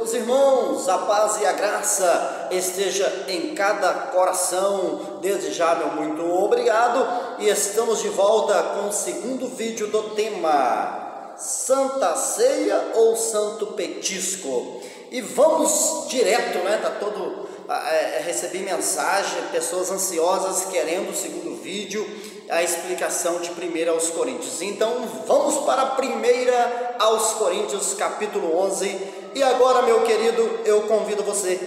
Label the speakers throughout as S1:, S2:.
S1: Meus irmãos, a paz e a graça esteja em cada coração. Desde já, meu muito obrigado. E estamos de volta com o segundo vídeo do tema Santa Ceia ou Santo Petisco. E vamos direto, né? Recebi mensagem, pessoas ansiosas querendo o segundo vídeo, a explicação de 1 aos Coríntios. Então vamos para 1 aos Coríntios, capítulo 11. E agora, meu querido, eu convido você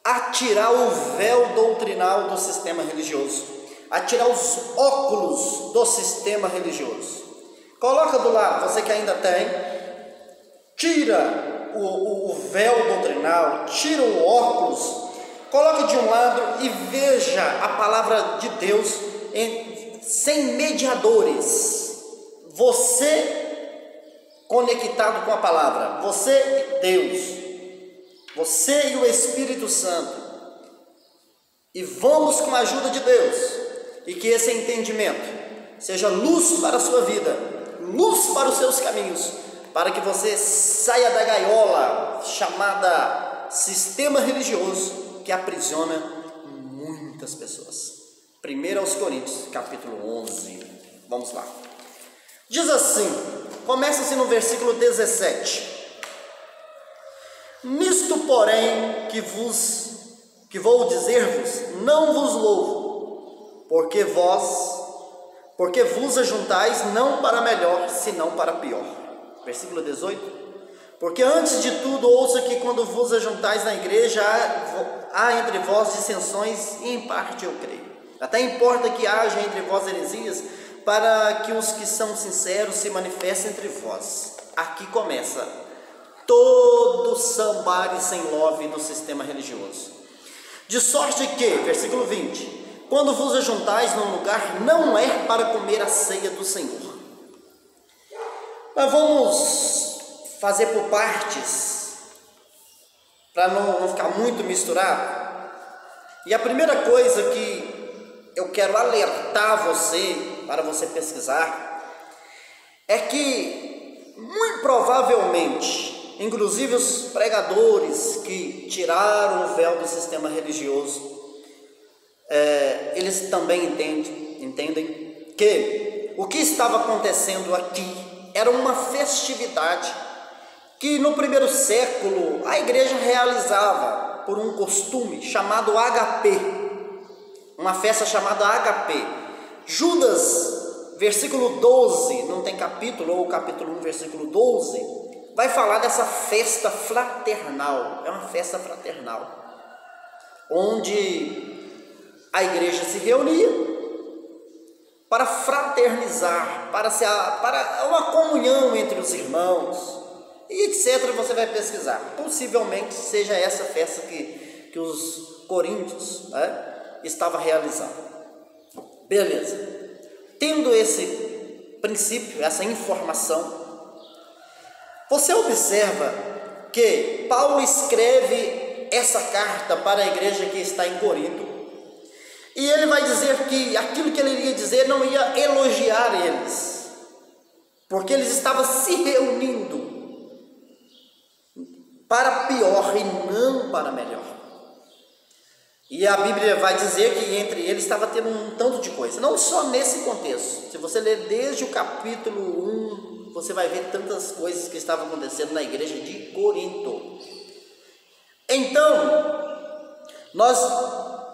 S1: a tirar o véu doutrinal do sistema religioso, a tirar os óculos do sistema religioso. Coloca do lado, você que ainda tem, tira o véu doutrinal, tira o óculos, coloque de um lado e veja a palavra de Deus sem mediadores. Você conectado com a palavra, você e Deus, você e o Espírito Santo. E vamos com a ajuda de Deus, e que esse entendimento seja luz para a sua vida, luz para os seus caminhos, para que você saia da gaiola chamada sistema religioso que aprisiona muitas pessoas. 1 aos Coríntios, capítulo 11. Vamos lá. Diz assim, começa-se no versículo 17. Nisto, porém, que vou dizer-vos, não vos louvo, porque vos ajuntais não para melhor, senão para pior. Versículo 18. Porque antes de tudo ouça que quando vos ajuntais na igreja há entre vós dissensões, e em parte eu creio. Até importa que haja entre vós heresias, para que os que são sinceros se manifestem entre vós. Aqui começa todo sambar e sem love do sistema religioso. De sorte que, versículo 20, quando vos ajuntais num lugar, não é para comer a ceia do Senhor. Mas vamos fazer por partes, para não ficar muito misturado. E a primeira coisa que eu quero alertar você, para você pesquisar, é que muito provavelmente, inclusive os pregadores que tiraram o véu do sistema religioso, eles também entendem que o que estava acontecendo aqui era uma festividade que no primeiro século a igreja realizava por um costume chamado HP, uma festa chamada HP. Judas, versículo 12, não tem capítulo, ou capítulo 1, versículo 12, vai falar dessa festa fraternal. É uma festa fraternal, onde a igreja se reunia para fraternizar, para uma comunhão entre os irmãos, e etc. Você vai pesquisar, possivelmente seja essa festa que os coríntios estavam realizando. Beleza, tendo esse princípio, essa informação, você observa que Paulo escreve essa carta para a igreja que está em Corinto, e ele vai dizer que aquilo que ele iria dizer não ia elogiar eles, porque eles estavam se reunindo para pior e não para melhor. E a Bíblia vai dizer que entre eles estava tendo um tanto de coisa, não só nesse contexto. Se você ler desde o capítulo 1, você vai ver tantas coisas que estavam acontecendo na igreja de Corinto. Então, nós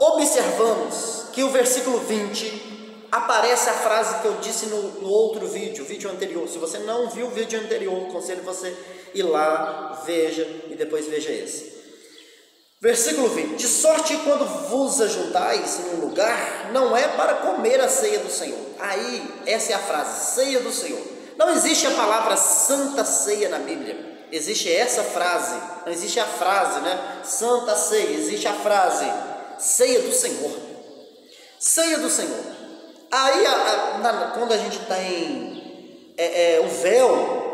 S1: observamos que o versículo 20 aparece a frase que eu disse no outro vídeo, o vídeo anterior. Se você não viu o vídeo anterior, aconselho você ir lá, veja e depois veja esse. Versículo 20, de sorte que quando vos ajuntais num lugar, não é para comer a ceia do Senhor. Aí, essa é a frase, ceia do Senhor. Não existe a palavra Santa Ceia na Bíblia. Existe essa frase, não existe a frase, Santa Ceia, existe a frase, ceia do Senhor. Ceia do Senhor. Aí, quando a gente tem o véu,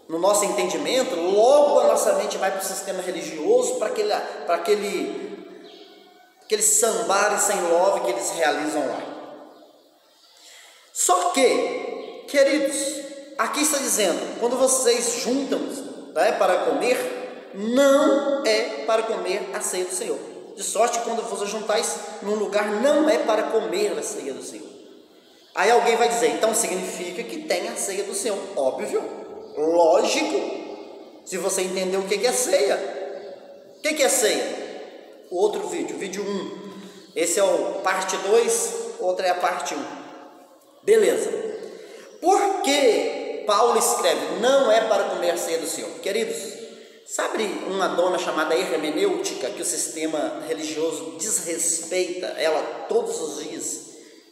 S1: no nosso entendimento, logo a nossa mente vai para o sistema religioso, para aquele sambar e sem love que eles realizam lá. Só que, queridos, aqui está dizendo, quando vocês juntam para comer, não é para comer a ceia do Senhor. De sorte que quando vos juntais num lugar, não é para comer a ceia do Senhor. Aí alguém vai dizer, então significa que tem a ceia do Senhor. Óbvio, lógico, se você entender o que é ceia. O que é ceia? O outro vídeo 1. Esse é o parte 2, outra é a parte 1. Beleza. Por que Paulo escreve, não é para comer a ceia do Senhor? Queridos, sabe uma dona chamada hermenêutica, que o sistema religioso desrespeita ela todos os dias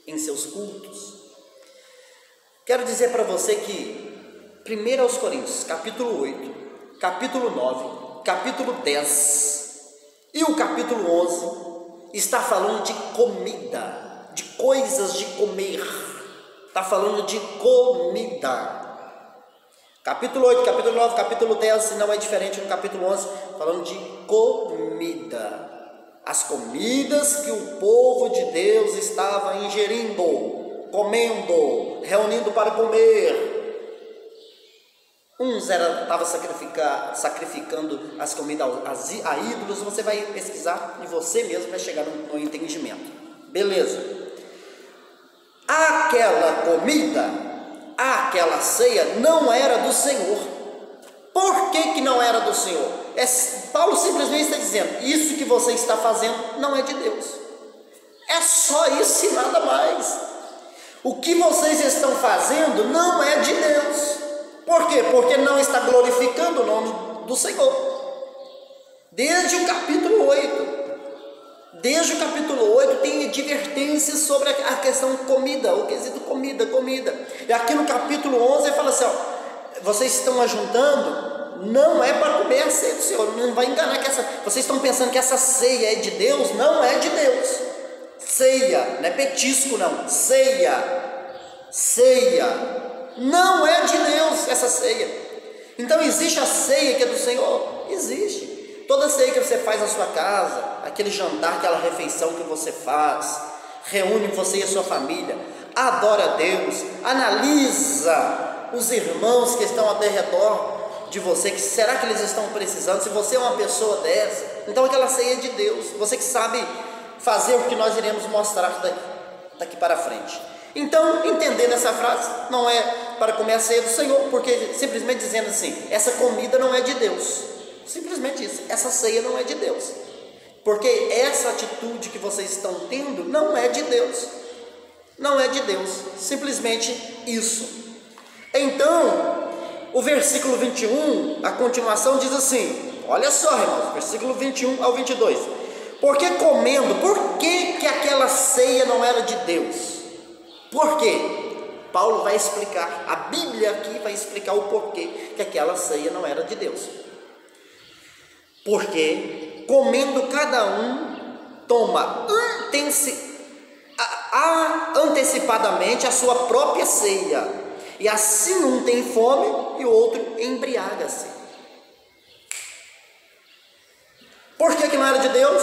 S1: em seus cultos? Quero dizer para você que 1 aos Coríntios, capítulo 8, capítulo 9, capítulo 10 e o capítulo 11 está falando de comida, de coisas de comer. Está falando de comida. Capítulo 8, capítulo 9, capítulo 10 não é diferente no capítulo 11, falando de comida. As comidas que o povo de Deus estava ingerindo, comendo, reunindo para comer. Uns estavam sacrificando as comidas a ídolos. Você vai pesquisar e você mesmo vai chegar no entendimento. Beleza. Aquela comida, aquela ceia não era do Senhor. Por que não era do Senhor? Paulo simplesmente está dizendo, isso que você está fazendo não é de Deus. É só isso e nada mais. O que vocês estão fazendo não é de Deus. Por quê? Porque não está glorificando o nome do Senhor. Desde o capítulo 8. Desde o capítulo 8 tem advertências sobre a questão comida, o quesito comida. E aqui no capítulo 11 ele fala assim, ó, vocês estão ajuntando, não é para comer a ceia do Senhor. Não vai enganar que vocês estão pensando que essa ceia é de Deus? Não é de Deus. Ceia, não é petisco não, ceia. Não é de Deus essa ceia. Então existe a ceia que é do Senhor? Existe. Toda ceia que você faz na sua casa, aquele jantar, aquela refeição que você faz, reúne você e a sua família, adora a Deus, analisa os irmãos que estão ao redor de você, que será que eles estão precisando? Se você é uma pessoa dessa, então aquela ceia é de Deus. Você que sabe fazer o que nós iremos mostrar daqui para frente. Então, entendendo essa frase, não é para comer a ceia do Senhor, porque simplesmente dizendo assim, essa comida não é de Deus. Simplesmente isso, essa ceia não é de Deus. Porque essa atitude que vocês estão tendo não é de Deus. Não é de Deus, simplesmente isso. Então, o versículo 21, a continuação diz assim, olha só, irmãos, versículo 21 ao 22. Porque comendo, por que aquela ceia não era de Deus? Por quê? Paulo vai explicar, a Bíblia aqui vai explicar o porquê que aquela ceia não era de Deus. Porque comendo cada um toma antecipadamente a sua própria ceia, e assim um tem fome e o outro embriaga-se. Por que não era de Deus?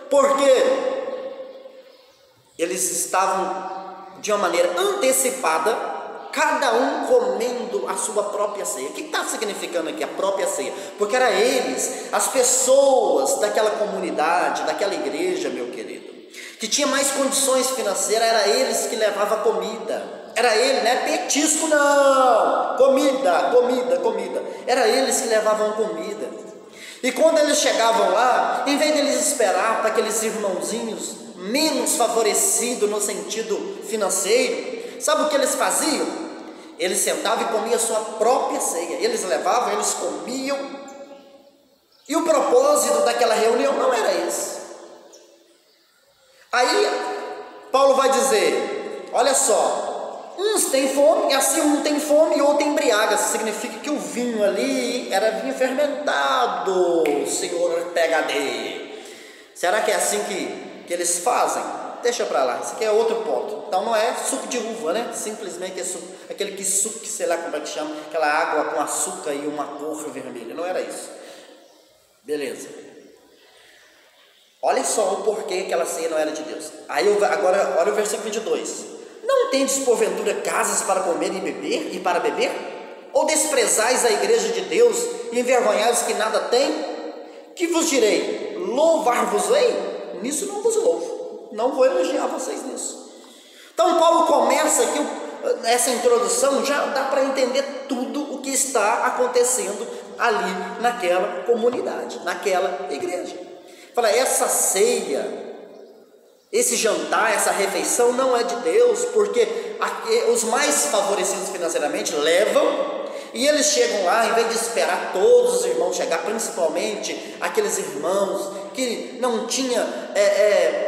S1: Porque eles estavam de uma maneira antecipada, cada um comendo a sua própria ceia. O que está significando aqui a própria ceia? Porque era eles, as pessoas daquela comunidade, daquela igreja, meu querido, que tinha mais condições financeiras, era eles que levavam comida. Era ele, não é petisco não, comida. Era eles que levavam comida. E quando eles chegavam lá, em vez de eles esperar para aqueles irmãozinhos menos favorecidos no sentido financeiro, sabe o que eles faziam? Eles sentavam e comiam a sua própria ceia. Eles levavam, eles comiam. E o propósito daquela reunião não era esse. Aí Paulo vai dizer, olha só, uns têm fome, e assim um tem fome e outro embriaga. Significa que o vinho ali era vinho fermentado, senhor PhD. Será que é assim que eles fazem? Deixa para lá, isso aqui é outro ponto. Então não é suco de uva, né? Simplesmente é suco, aquele que suco, sei lá como é que chama, aquela água com açúcar e uma cor vermelha. Não era isso. Beleza. Olha só o porquê aquela ceia não era de Deus. Aí agora olha o versículo 22. Não tendes porventura casas para comer e beber e para beber? Ou desprezais a igreja de Deus e envergonhais que nada tem? Que vos direi? Louvar-vos-ei? Nisso não vos louvo, não vou elogiar vocês nisso. Então Paulo começa aqui, essa introdução já dá para entender tudo o que está acontecendo ali naquela comunidade, naquela igreja. Fala, essa ceia, esse jantar, essa refeição não é de Deus, porque os mais favorecidos financeiramente levam, e eles chegam lá, em vez de esperar todos os irmãos chegar, principalmente aqueles irmãos que não tinham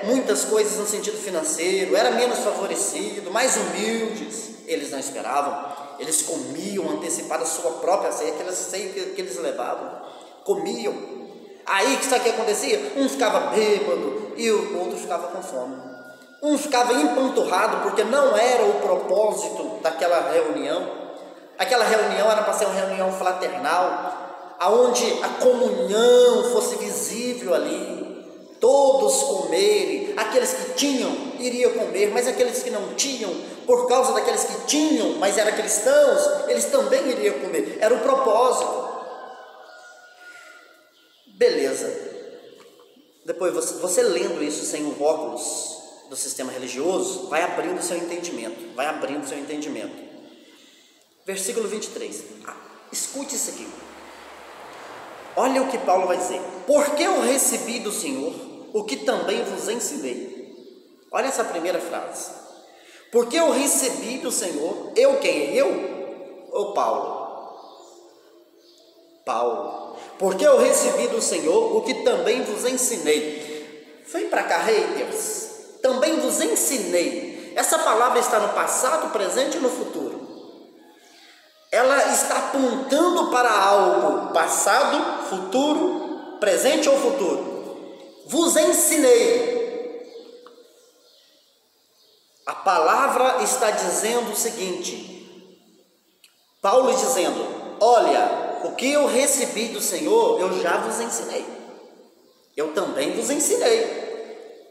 S1: muitas coisas no sentido financeiro, era menos favorecido, mais humildes, eles não esperavam, eles comiam antecipado a sua própria ceia, aquela ceia que eles levavam, comiam. Aí sabe o que acontecia? Um ficava bêbado e o outro ficava com fome. Um ficava empanturrado porque não era o propósito daquela reunião. Aquela reunião era para ser uma reunião fraternal, aonde a comunhão fosse visível ali, todos comerem, aqueles que tinham iriam comer, mas aqueles que não tinham, por causa daqueles que tinham, mas eram cristãos, eles também iriam comer, era o propósito. Beleza, depois você lendo isso sem o óculos do sistema religioso, vai abrindo seu entendimento, versículo 23, escute isso aqui, olha o que Paulo vai dizer, porque eu recebi do Senhor o que também vos ensinei. Olha essa primeira frase, porque eu recebi do Senhor, eu quem? Eu ou Paulo? Paulo, porque eu recebi do Senhor o que também vos ensinei. Vem para cá, haters, também vos ensinei, essa palavra está no passado, presente e no futuro. Ela está apontando para algo passado, futuro, presente ou futuro. Vos ensinei. A palavra está dizendo o seguinte, Paulo dizendo, olha, o que eu recebi do Senhor, eu já vos ensinei. Eu também vos ensinei.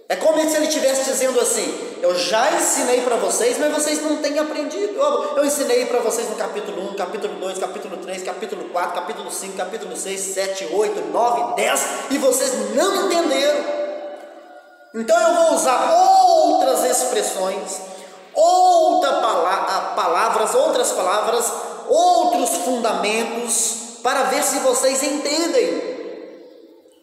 S1: É como se ele estivesse dizendo assim, eu já ensinei para vocês, mas vocês não têm aprendido. Eu ensinei para vocês no capítulo 1, capítulo 2, capítulo 3, capítulo 4, capítulo 5, capítulo 6, 7, 8, 9, 10, e vocês não entenderam. Então eu vou usar outras expressões, outras palavras, outros fundamentos, para ver se vocês entendem.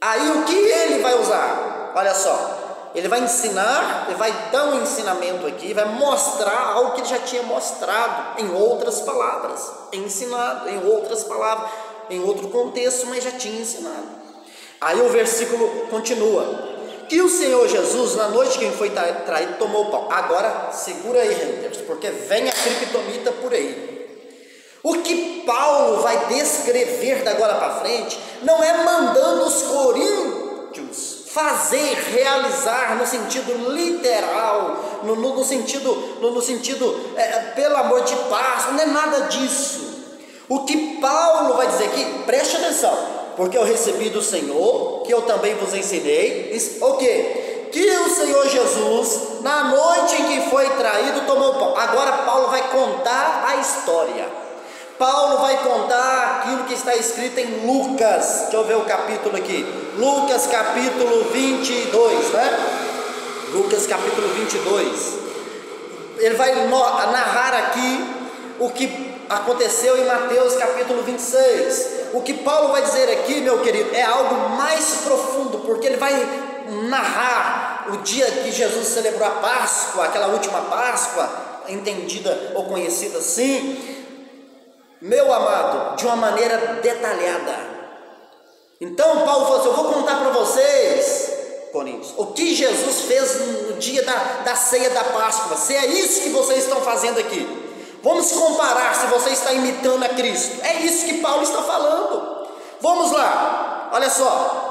S1: Aí o que ele vai usar? Olha só, ele vai ensinar, ele vai dar um ensinamento aqui, vai mostrar algo que ele já tinha mostrado em outras palavras, ensinado em outras palavras, em outro contexto, mas já tinha ensinado. Aí o versículo continua, que o Senhor Jesus, na noite que foi traído, tomou o pão. Agora segura aí, haters, porque vem a criptonita por aí. O que Paulo vai descrever da agora para frente, não é mandando os coríntios fazer, realizar no sentido literal, no sentido pelo amor de paz, não é nada disso. O que Paulo vai dizer aqui, preste atenção, porque eu recebi do Senhor, que eu também vos ensinei, o quê? Que o Senhor Jesus, na noite em que foi traído, tomou o pão. Agora Paulo vai contar a história. Paulo vai contar aquilo que está escrito em Lucas, deixa eu ver o capítulo aqui, Lucas capítulo 22, né? Lucas capítulo 22, ele vai narrar aqui o que aconteceu em Mateus capítulo 26, o que Paulo vai dizer aqui, meu querido, é algo mais profundo, porque ele vai narrar o dia que Jesus celebrou a Páscoa, aquela última Páscoa, entendida ou conhecida assim, meu amado, de uma maneira detalhada. Então Paulo falou assim, eu vou contar para vocês, Coríntios, o que Jesus fez no dia da ceia da Páscoa, se é isso que vocês estão fazendo aqui, vamos comparar se você está imitando a Cristo, é isso que Paulo está falando. Vamos lá, olha só.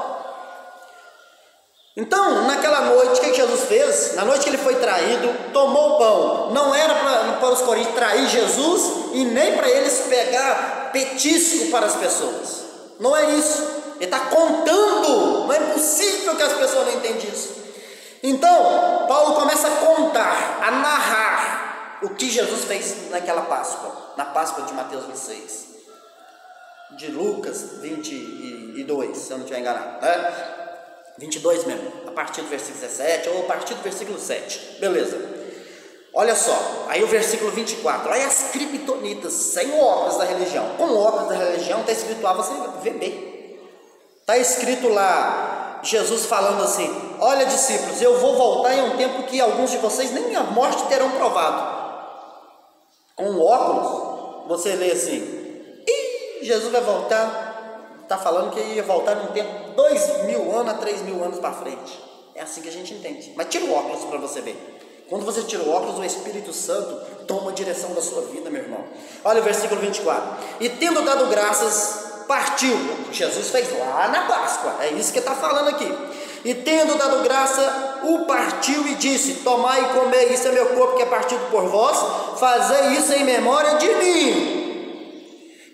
S1: Então, naquela noite, o que Jesus fez? Na noite que ele foi traído, tomou o pão. Não era para os coríntios trair Jesus e nem para eles pegar petisco para as pessoas. Não é isso. Ele está contando. Não é possível que as pessoas não entendam isso. Então, Paulo começa a contar, a narrar o que Jesus fez naquela Páscoa, na Páscoa de Mateus 26, de Lucas 22, se eu não estiver enganado, né? 22 mesmo, a partir do versículo 17 ou a partir do versículo 7, beleza. Olha só, aí o versículo 24, olha as criptonitas, sem óculos da religião. Com óculos da religião está escrito lá, você vê bem. Está escrito lá, Jesus falando assim: olha, discípulos, eu vou voltar em um tempo que alguns de vocês nem a morte terão provado. Com óculos, você lê assim: Jesus vai voltar, está falando que ia voltar num tempo 2.000 anos a 3.000 anos para frente. É assim que a gente entende. Mas tira o óculos para você ver. Quando você tira o óculos, o Espírito Santo toma a direção da sua vida, meu irmão. Olha o versículo 24. E tendo dado graças, partiu. Jesus fez lá na Páscoa. É isso que está falando aqui. E tendo dado graça, o partiu e disse: tomai e comei, isso é meu corpo que é partido por vós, fazei isso em memória de mim.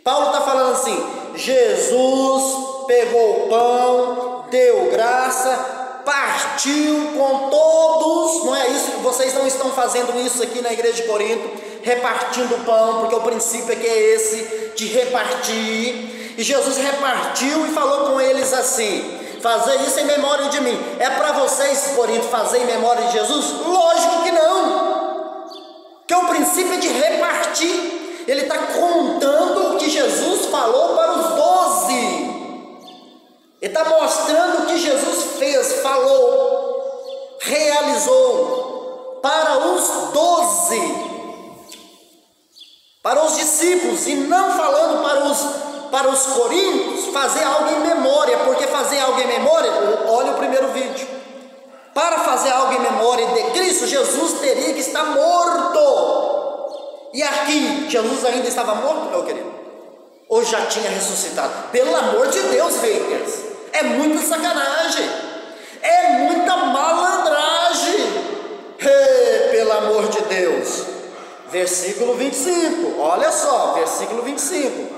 S1: Paulo está falando assim: Jesus pegou o pão, deu graça, partiu com todos, não é isso? Vocês não estão fazendo isso aqui na igreja de Corinto, repartindo o pão, porque o princípio é que é esse, de repartir. E Jesus repartiu e falou com eles assim: fazer isso em memória de mim. É para vocês, Corinto, fazer em memória de Jesus? Lógico que não, que o princípio é de repartir. Ele está contando o que Jesus falou para os 12. Ele está mostrando o que Jesus fez, falou, realizou para os 12, para os discípulos, e não falando para os coríntios fazer algo em memória, porque fazer algo em memória, olha o primeiro vídeo, para fazer algo em memória de Cristo, Jesus teria que estar morto. E aqui, Jesus ainda estava morto, meu querido? Ou já tinha ressuscitado? Pelo amor de Deus, haters, é muita sacanagem, é muita malandragem. Pelo amor de Deus. Versículo 25, olha só, versículo 25.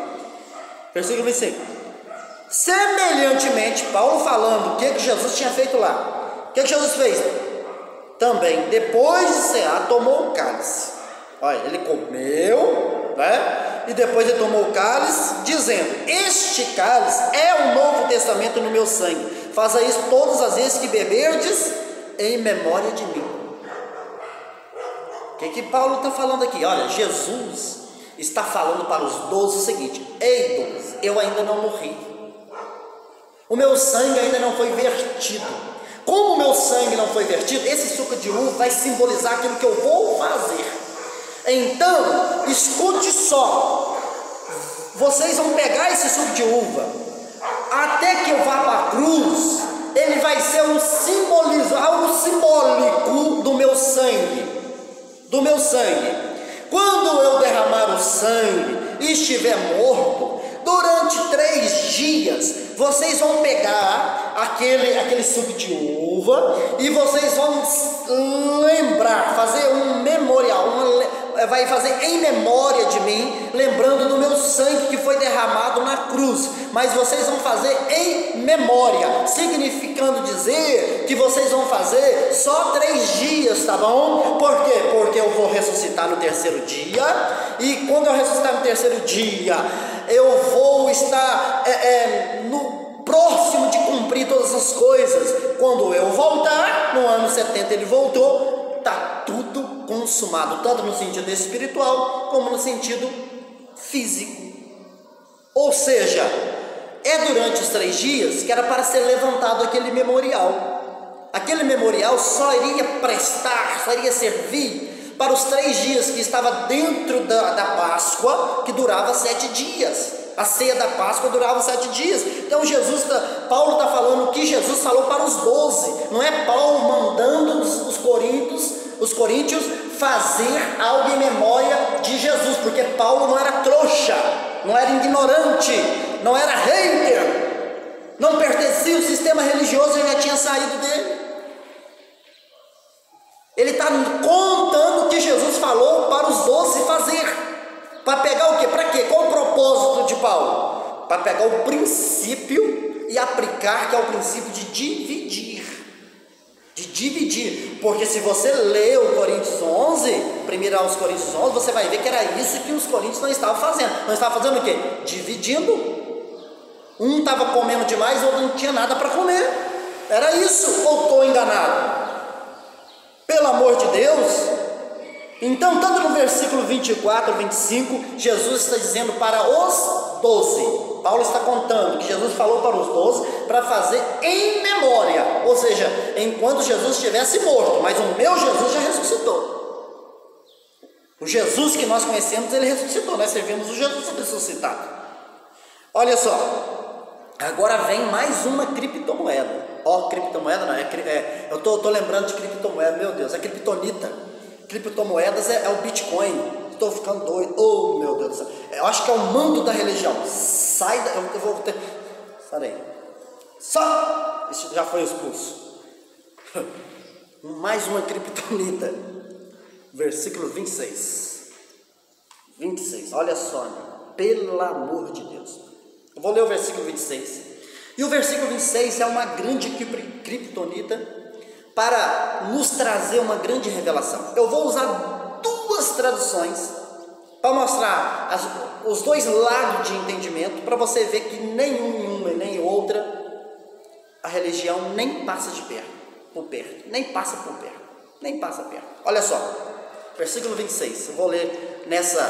S1: Versículo 25. Semelhantemente, Paulo falando o que Jesus tinha feito lá. O que Jesus fez? Também, depois de cear, tomou o cálice. Olha, ele comeu, né? E depois ele tomou o cálice, dizendo: este cálice é o Novo Testamento no meu sangue. Faça isso todas as vezes que beberdes, em memória de mim. O que Paulo está falando aqui? Olha, Jesus está falando para os 12 o seguinte: ei, 12, eu ainda não morri, o meu sangue ainda não foi vertido. Como o meu sangue não foi vertido, esse suco de uva vai simbolizar aquilo que eu vou fazer. Então, escute só, vocês vão pegar esse suco de uva, até que eu vá para a cruz, ele vai ser algo simbólico do meu sangue. Quando eu derramar o sangue e estiver morto, durante 3 dias, vocês vão pegar aquele suco de uva e vocês vão lembrar, fazer um memorial, vai fazer em memória de mim, lembrando do meu sangue que foi derramado na cruz. Mas vocês vão fazer em memória, significando dizer que vocês vão fazer só 3 dias, tá bom? Por quê? Porque eu vou ressuscitar no 3º dia, e quando eu ressuscitar no 3º dia, eu vou estar no próximo de cumprir todas as coisas. Quando eu voltar, no ano 70 ele voltou, está tudo consumado, tanto no sentido espiritual como no sentido físico. Ou seja, é durante os 3 dias que era para ser levantado aquele memorial. Aquele memorial só iria prestar, só iria servir para os 3 dias que estava dentro da Páscoa, que durava 7 dias. A ceia da Páscoa durava 7 dias. Então Paulo está falando o que Jesus falou para os 12. Não é Paulo mandando os coríntios fazer algo em memória de Jesus, porque Paulo não era trouxa, não era ignorante, não era hater, não pertencia ao sistema religioso, ele já tinha saído dele. Ele está contando o que Jesus falou para os 12 fazer. Para pegar o quê? Para quê? Qual o propósito de Paulo? Para pegar o princípio e aplicar, que é o princípio de dividir. De dividir, porque se você lê o Coríntios 11, 1 aos Coríntios 11, você vai ver que era isso que os coríntios não estavam fazendo. Não estavam fazendo o quê? Dividindo. Um estava comendo demais, o outro não tinha nada para comer. Era isso, ou estou enganado? Pelo amor de Deus. Então, tanto no versículo 24, 25, Jesus está dizendo para os 12. Paulo está contando que Jesus falou para os 12 para fazer em memória, ou seja, enquanto Jesus estivesse morto, mas o meu Jesus já ressuscitou. O Jesus que nós conhecemos, ele ressuscitou, nós servimos o Jesus ressuscitado. Olha só, agora vem mais uma criptomoeda. Criptomoeda não, eu estou lembrando de criptomoeda, meu Deus, é criptonita. Criptomoedas é o Bitcoin. Estou ficando doido, oh meu Deus do céu. Eu acho que é o manto da religião. Sai da. Eu vou ter. Sai daí. Só! Isso já foi expulso. Mais uma criptonita. Versículo 26. 26. Olha só, meu. Pelo amor de Deus. Eu vou ler o versículo 26. E o versículo 26 é uma grande criptonita para nos trazer uma grande revelação. Eu vou usar duas traduções para mostrar os dois lados de entendimento, para você ver que nenhuma e nem outra a religião nem passa por perto, nem passa por perto, nem passa perto. Olha só, versículo 26, eu vou ler nessa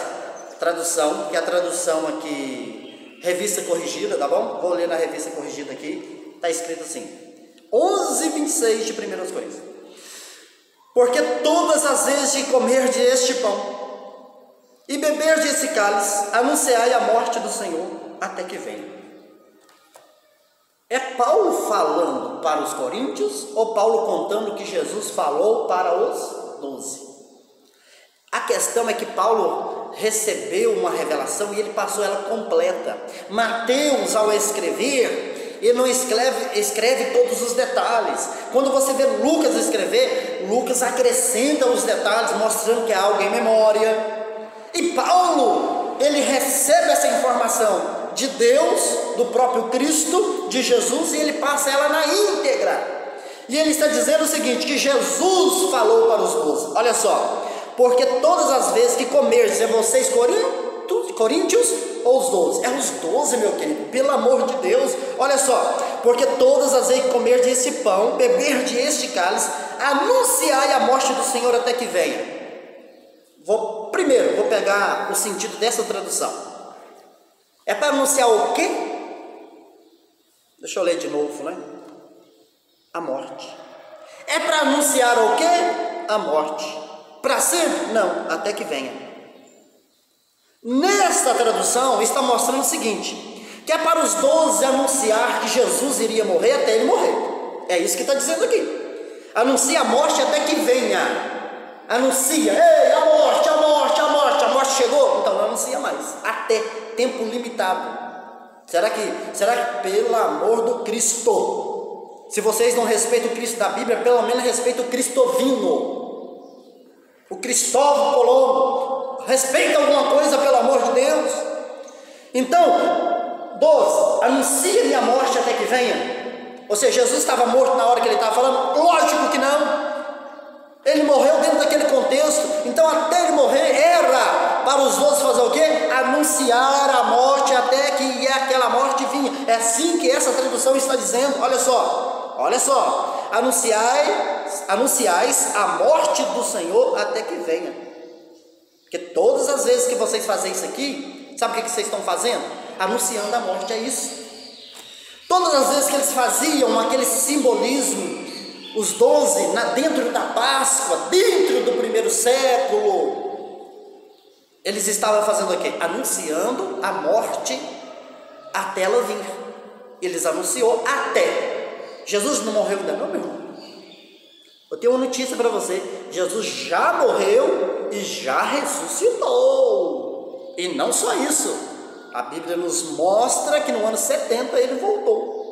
S1: tradução, que é a tradução aqui, revista corrigida, tá bom? Vou ler na revista corrigida aqui, está escrito assim, 11:26 de 1 Coríntios. Porque todas as vezes de comer de este pão e beber desse cálice, anunciai a morte do Senhor até que venha. É Paulo falando para os coríntios ou Paulo contando que Jesus falou para os 12? A questão é que Paulo recebeu uma revelação e ele passou ela completa. Mateus, ao escrever, ele não escreve todos os detalhes. Quando você vê Lucas escrever, Lucas acrescenta os detalhes, mostrando que é algo em memória. E Paulo, ele recebe essa informação de Deus, do próprio Cristo, de Jesus, e ele passa ela na íntegra. E ele está dizendo o seguinte, que Jesus falou para os 12, olha só, porque todas as vezes que comerdes, é vocês coríntios ou os 12? É os 12, meu querido, pelo amor de Deus, olha só, porque todas as vezes que comerdes esse pão, beberdes este cálice, anunciai a morte do Senhor até que venha. Primeiro, vou pegar o sentido dessa tradução. É para anunciar o quê? Deixa eu ler de novo, né? A morte. É para anunciar o quê? A morte. Para sempre? Não, até que venha. Nesta tradução está mostrando o seguinte, que é para os 12 anunciar que Jesus iria morrer até ele morrer. É isso que está dizendo aqui. Anuncia a morte até que venha. Anuncia, ei, a morte, a morte, a morte, a morte chegou? Então não anuncia mais, até tempo limitado. Será que pelo amor do Cristo, se vocês não respeitam o Cristo da Bíblia, pelo menos respeitam o Cristovino, o Cristóvão Colombo, respeita alguma coisa, pelo amor de Deus. Então, 12, anuncia-me a morte até que venha. Ou seja, Jesus estava morto na hora que ele estava falando? Lógico que não. Ele morreu dentro daquele contexto, então até ele morrer era para os 12 fazer o quê? Anunciar a morte até que aquela morte vinha. É assim que essa tradução está dizendo, olha só, anunciais a morte do Senhor até que venha. Porque todas as vezes que vocês fazem isso aqui, sabe o que vocês estão fazendo? Anunciando a morte, é isso. Todas as vezes que eles faziam aquele simbolismo, os 12, dentro da Páscoa, dentro do primeiro século, eles estavam fazendo o quê? Anunciando a morte até ela vir. Eles anunciou até. Jesus não morreu ainda não, meu irmão? Eu tenho uma notícia para você, Jesus já morreu e já ressuscitou. E não só isso, a Bíblia nos mostra que no ano 70 ele voltou.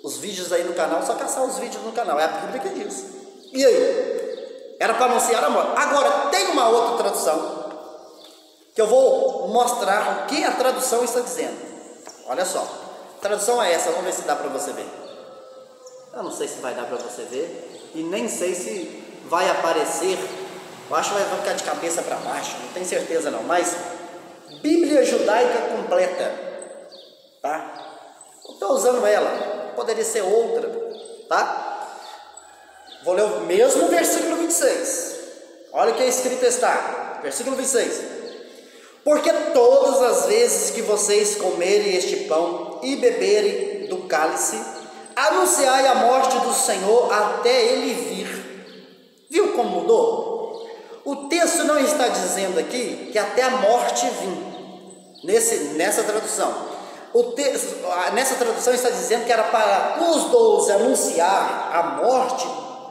S1: Os vídeos aí no canal, só caçar os vídeos no canal, é a Bíblia que diz. E aí? Era para anunciar a morte. Agora, tem uma outra tradução, que eu vou mostrar o que a tradução está dizendo. Olha só, a tradução é essa, vamos ver se dá para você ver. Eu não sei se vai dar para você ver, e nem sei se vai aparecer. Eu acho que vai ficar de cabeça para baixo, não tenho certeza não, mas Bíblia Judaica Completa, tá? Estou usando ela, poderia ser outra, tá? Vou ler o mesmo versículo 26. Olha o que a escrita está, versículo 26. Porque todas as vezes que vocês comerem este pão e beberem do cálice, anunciai a morte do Senhor até ele vir. Viu como mudou? O texto não está dizendo aqui que até a morte vir, nessa tradução. Nessa tradução está dizendo que era para os 12 anunciar a morte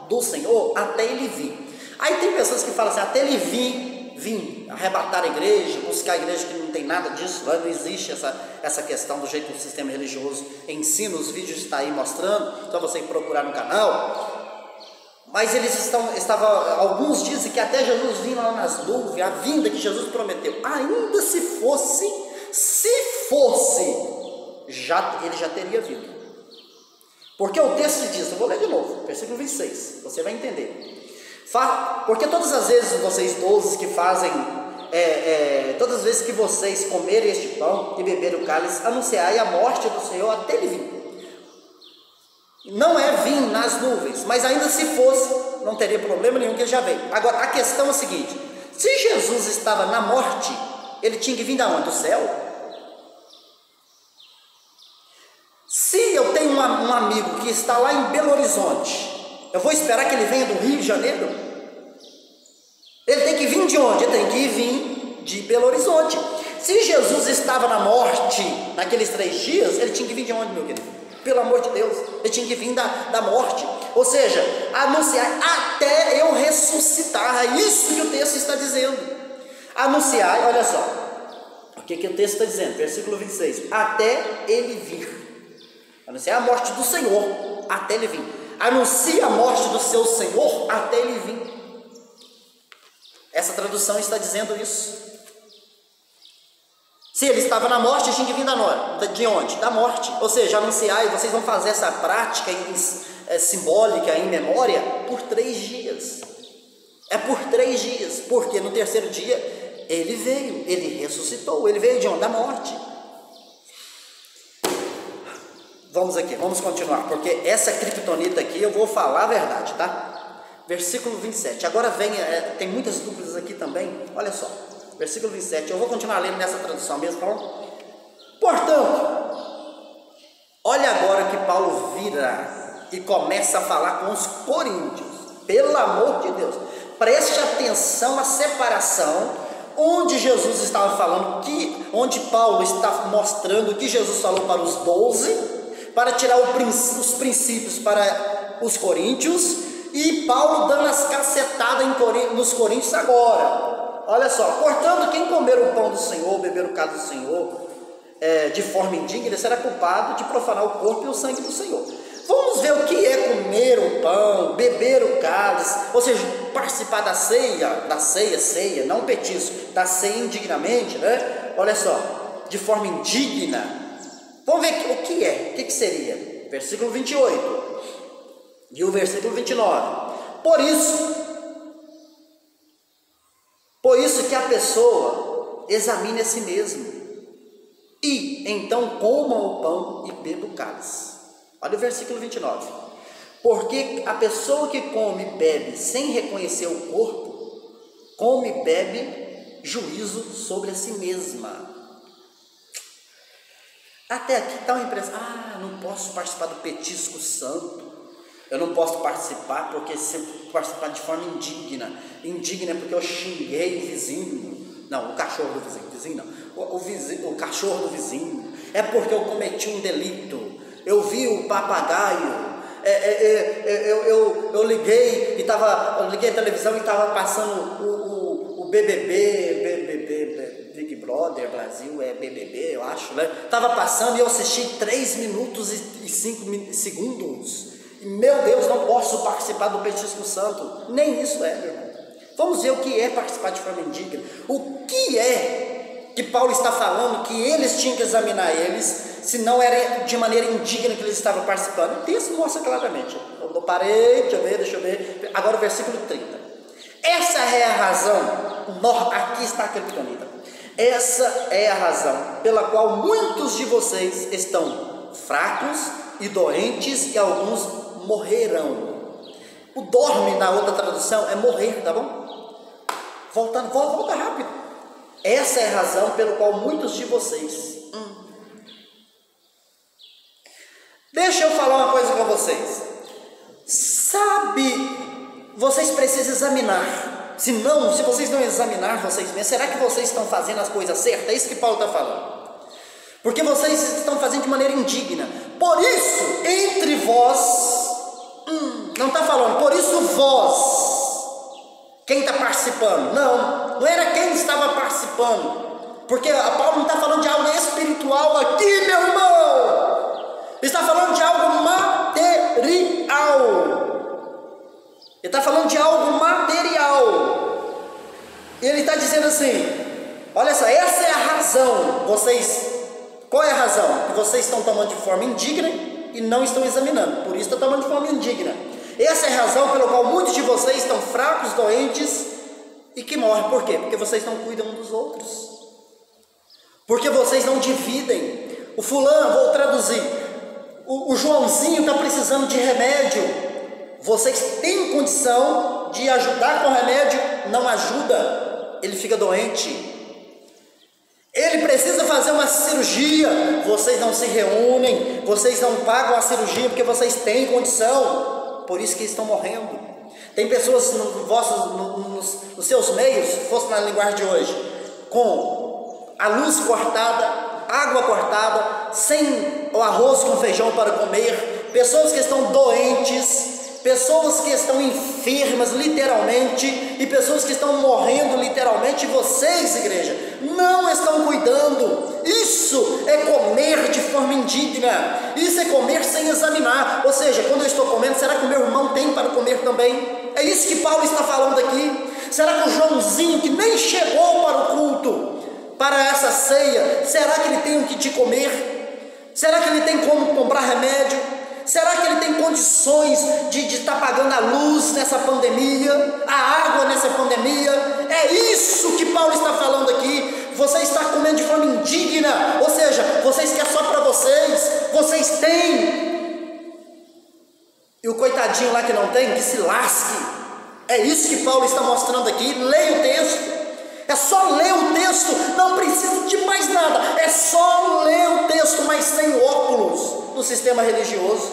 S1: do Senhor até ele vir. Aí tem pessoas que falam assim, até ele vir arrebatar a igreja, buscar a igreja, que não tem nada disso, não existe essa questão do jeito que o sistema religioso ensina, os vídeos estão aí mostrando, só você procurar no canal. Mas alguns dizem que até Jesus vinha lá nas nuvens, a vinda que Jesus prometeu, ainda se fosse, ele já teria vindo. Porque o texto diz, eu vou ler de novo, versículo 26, você vai entender. Porque todas as vezes vocês 12 que fazem, todas as vezes que vocês comerem este pão e beberem o cálice, anunciai a morte do Senhor até ele vir. Não é vir nas nuvens, mas ainda se fosse, não teria problema nenhum que ele já veio. Agora, a questão é a seguinte, se Jesus estava na morte, ele tinha que vir da onde? Do céu? Se eu tenho um amigo que está lá em Belo Horizonte, eu vou esperar que ele venha do Rio de Janeiro? Ele tem que vir de onde? Ele tem que vir de Belo Horizonte. Se Jesus estava na morte naqueles 3 dias, ele tinha que vir de onde, meu querido? Pelo amor de Deus, ele tinha que vir da morte. Ou seja, anunciar até eu ressuscitar. É isso que o texto está dizendo. Anunciar, olha só, o que o texto está dizendo? Versículo 26, até ele vir. Anunciar a morte do Senhor, até ele vir. Anuncia a morte do seu Senhor até ele vir. Essa tradução está dizendo isso. Se ele estava na morte, tinha que vir de onde? Da morte. Ou seja, anunciar, e vocês vão fazer essa prática simbólica em memória por 3 dias. É por 3 dias, porque no 3º dia ele veio, ele ressuscitou. Ele veio de onde? Da morte. Vamos continuar, porque essa criptonita aqui eu vou falar a verdade, tá? Versículo 27, agora tem muitas dúvidas aqui também, olha só, versículo 27, eu vou continuar lendo nessa tradução mesmo, tá bom? Portanto, olha agora que Paulo vira e começa a falar com os coríntios, pelo amor de Deus, preste atenção à separação, onde Jesus estava falando, onde Paulo está mostrando que Jesus falou para os 12, para tirar os princípios para os coríntios, e Paulo dando as cacetadas nos coríntios agora. Olha só, portanto, quem comer o pão do Senhor, beber o cálice do Senhor, de forma indigna, será culpado de profanar o corpo e o sangue do Senhor. Vamos ver o que é comer o pão, beber o cálice, ou seja, participar da ceia, não petisco, da ceia indignamente, né? Olha só, de forma indigna. Vamos ver o que seria. Versículo 28 e o versículo 29. Por isso que a pessoa examine a si mesmo, e então coma o pão e beba o cálice. Olha o versículo 29. Porque a pessoa que come e bebe sem reconhecer o corpo, come e bebe juízo sobre a si mesma. Até aqui está uma impressão, não posso participar do petisco santo, eu não posso participar porque se eu participar de forma indigna é porque eu xinguei o vizinho, não, o cachorro do vizinho não, o cachorro do vizinho, é porque eu cometi um delito, eu vi o papagaio, eu liguei a televisão e estava passando o BBB, Big Brother Brasil, BBB, eu acho, né? Estava passando e eu assisti 3 minutos e 5 segundos. E, meu Deus, não posso participar do petisco santo. Nem isso meu irmão. Vamos ver o que é participar de forma indigna. O que é que Paulo está falando que eles tinham que examinar eles se não era de maneira indigna que eles estavam participando. O texto mostra claramente. Eu parei, deixa eu ver. Agora o versículo 30. Essa é a razão, aqui está a criptonita. Essa é a razão pela qual muitos de vocês estão fracos e doentes e alguns morrerão. O dorme na outra tradução é morrer, tá bom? Volta rápido. Essa é a razão pela qual muitos de vocês. Deixa eu falar uma coisa com vocês. Vocês precisam examinar. Se vocês não examinar vocês mesmos, será que vocês estão fazendo as coisas certas? É isso que Paulo está falando. Porque vocês estão fazendo de maneira indigna. Por isso, entre vós, não está falando, por isso vós, quem está participando. Não era quem estava participando. Porque Paulo não está falando de algo espiritual aqui, meu irmão. Ele está falando de algo material. Ele está falando de algo material. Ele está dizendo assim: olha só, essa é a razão. Qual é a razão? Que vocês estão tomando de forma indigna e não estão examinando. Por isso estão tomando de forma indigna. Essa é a razão pela qual muitos de vocês estão fracos, doentes e que morrem. Por quê? Porque vocês não cuidam uns dos outros. Porque vocês não dividem. O fulano, vou traduzir, o Joãozinho está precisando de remédio. Vocês têm condição de ajudar com remédio, não ajuda, ele fica doente. Ele precisa fazer uma cirurgia, vocês não se reúnem, vocês não pagam a cirurgia porque vocês têm condição, por isso que estão morrendo. Tem pessoas nos seus meios, se fosse na linguagem de hoje, com a luz cortada, água cortada, sem o arroz com feijão para comer, pessoas que estão doentes, pessoas que estão enfermas literalmente e pessoas que estão morrendo literalmente. Vocês, igreja, não estão cuidando. Isso é comer de forma indigna. Isso é comer sem examinar. Ou seja, quando eu estou comendo, será que o meu irmão tem para comer também? É isso que Paulo está falando aqui. Será que o Joãozinho, que nem chegou para o culto, para essa ceia, será que ele tem o que de comer? Será que ele tem como comprar remédio? Será que ele tem condições de estar pagando a luz nessa pandemia, a água nessa pandemia? É isso que Paulo está falando aqui. Você está comendo de forma indigna, ou seja, vocês querem só para vocês têm. E o coitadinho lá que não tem, que se lasque. É isso que Paulo está mostrando aqui. Leia o texto. É só ler o texto, não precisa de mais nada. É só ler o texto, mas sem óculos do sistema religioso.